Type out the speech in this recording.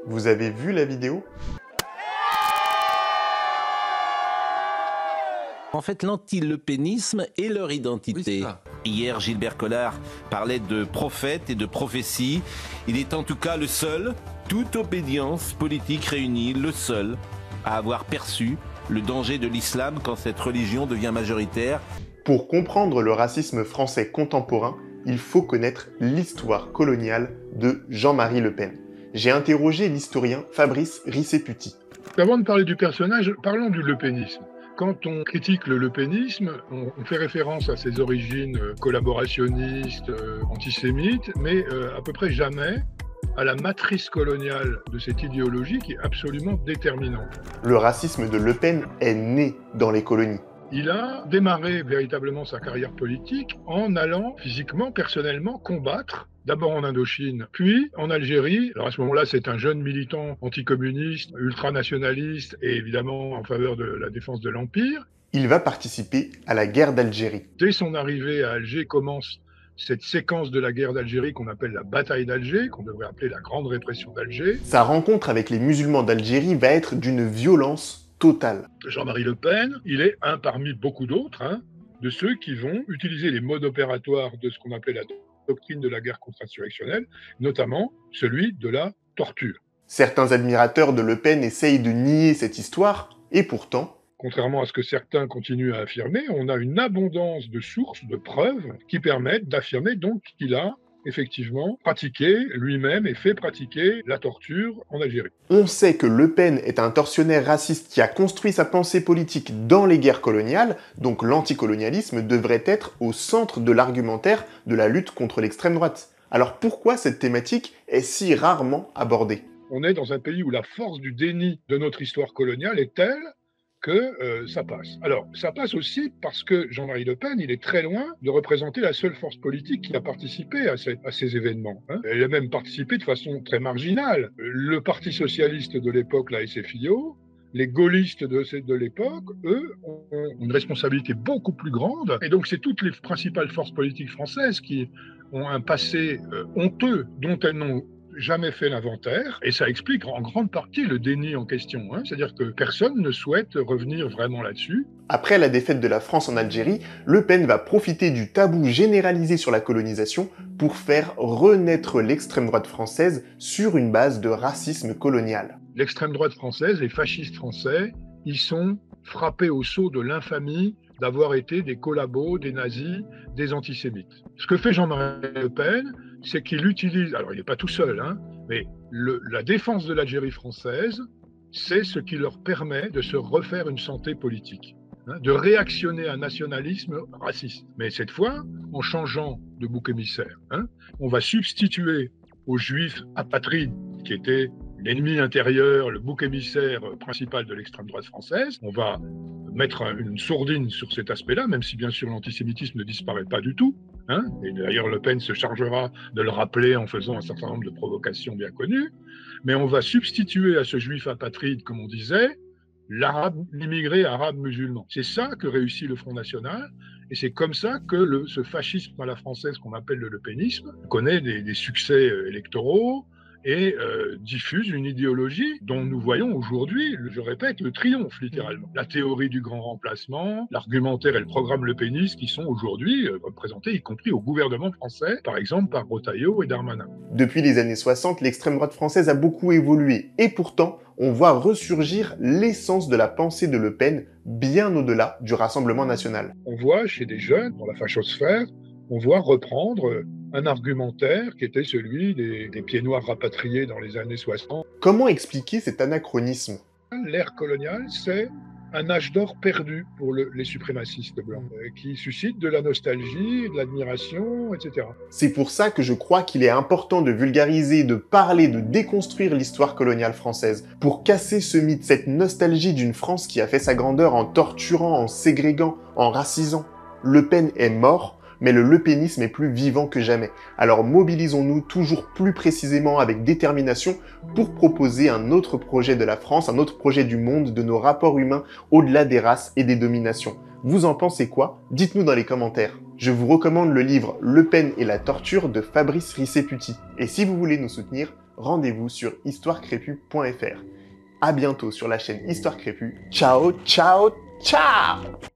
Vous avez vu la vidéo? En fait, l'anti-lepénisme est leur identité. Oui, Hier, Gilbert Collard parlait de prophète et de prophétie. Il est en tout cas le seul, toute obédience politique réunie, le seul à avoir perçu le danger de l'islam quand cette religion devient majoritaire. Pour comprendre le racisme français contemporain, il faut connaître l'histoire coloniale de Jean-Marie Le Pen. J'ai interrogé l'historien Fabrice Risseputi. Avant de parler du personnage, parlons du lepénisme. Quand on critique le lepénisme, on fait référence à ses origines collaborationnistes, antisémites, mais à peu près jamais à la matrice coloniale de cette idéologie qui est absolument déterminante. Le racisme de Le Pen est né dans les colonies. Il a démarré véritablement sa carrière politique en allant physiquement, personnellement combattre, d'abord en Indochine, puis en Algérie. Alors à ce moment-là, c'est un jeune militant anticommuniste, ultranationaliste et évidemment en faveur de la défense de l'Empire. Il va participer à la guerre d'Algérie. Dès son arrivée à Alger commence cette séquence de la guerre d'Algérie qu'on appelle la bataille d'Alger, qu'on devrait appeler la grande répression d'Alger. Sa rencontre avec les musulmans d'Algérie va être d'une violence totale. Jean-Marie Le Pen, il est un parmi beaucoup d'autres, de ceux qui vont utiliser les modes opératoires de ce qu'on appelait la doctrine de la guerre contre-insurrectionnelle, notamment celui de la torture. Certains admirateurs de Le Pen essayent de nier cette histoire, et pourtant, contrairement à ce que certains continuent à affirmer, on a une abondance de sources, de preuves, qui permettent d'affirmer donc qu'il a effectivement pratiqué lui-même et fait pratiquer la torture en Algérie. On sait que Le Pen est un tortionnaire raciste qui a construit sa pensée politique dans les guerres coloniales, donc l'anticolonialisme devrait être au centre de l'argumentaire de la lutte contre l'extrême droite. Alors pourquoi cette thématique est si rarement abordée? On est dans un pays où la force du déni de notre histoire coloniale est telle que ça passe. Alors, ça passe aussi parce que Jean-Marie Le Pen, il est très loin de représenter la seule force politique qui a participé à ces événements. Elle a même participé de façon très marginale. Le Parti socialiste de l'époque, la SFIO, les gaullistes de l'époque, eux, ont une responsabilité beaucoup plus grande. Et donc, c'est toutes les principales forces politiques françaises qui ont un passé honteux dont elles n'ont jamais fait l'inventaire, et ça explique en grande partie le déni en question. C'est-à-dire que personne ne souhaite revenir vraiment là-dessus. Après la défaite de la France en Algérie, Le Pen va profiter du tabou généralisé sur la colonisation pour faire renaître l'extrême droite française sur une base de racisme colonial. L'extrême droite française, les fascistes français, ils sont frappés au sceau de l'infamie d'avoir été des collabos, des nazis, des antisémites. Ce que fait Jean-Marie Le Pen, c'est qu'il utilise, alors il n'est pas tout seul, mais la défense de l'Algérie française, c'est ce qui leur permet de se refaire une santé politique, de réactionner à un nationalisme raciste. Mais cette fois, en changeant de bouc émissaire, on va substituer aux juifs apatrides, qui étaient l'ennemi intérieur, le bouc émissaire principal de l'extrême droite française, on va mettre une sourdine sur cet aspect-là, même si bien sûr l'antisémitisme ne disparaît pas du tout. Et d'ailleurs Le Pen se chargera de le rappeler en faisant un certain nombre de provocations bien connues. Mais on va substituer à ce juif apatride, comme on disait, l'immigré arabe musulman. C'est ça que réussit le Front National, et c'est comme ça que ce fascisme à la française qu'on appelle le lepénisme connaît des succès électoraux, et diffuse une idéologie dont nous voyons aujourd'hui, je répète, le triomphe littéralement. La théorie du grand remplacement, l'argumentaire et le programme lepéniste qui sont aujourd'hui représentés, y compris au gouvernement français, par exemple par Retailleau et Darmanin. Depuis les années 60, l'extrême droite française a beaucoup évolué, et pourtant, on voit ressurgir l'essence de la pensée de Le Pen bien au-delà du Rassemblement national. On voit chez des jeunes, dans la fachosphère, on voit reprendre un argumentaire qui était celui des pieds noirs rapatriés dans les années 60. Comment expliquer cet anachronisme? L'ère coloniale, c'est un âge d'or perdu pour les suprémacistes blancs, qui suscite de la nostalgie, de l'admiration, etc. C'est pour ça que je crois qu'il est important de vulgariser, de parler, de déconstruire l'histoire coloniale française, pour casser ce mythe, cette nostalgie d'une France qui a fait sa grandeur en torturant, en ségrégant, en racisant. Le Pen est mort, mais le lepénisme est plus vivant que jamais. Alors mobilisons-nous toujours plus précisément avec détermination pour proposer un autre projet de la France, un autre projet du monde, de nos rapports humains au-delà des races et des dominations. Vous en pensez quoi? Dites-nous dans les commentaires. Je vous recommande le livre Le Pen et la torture de Fabrice Risseputi. Et si vous voulez nous soutenir, rendez-vous sur histoirecrépue.fr. À bientôt sur la chaîne Histoire Crépue. Ciao, ciao, ciao!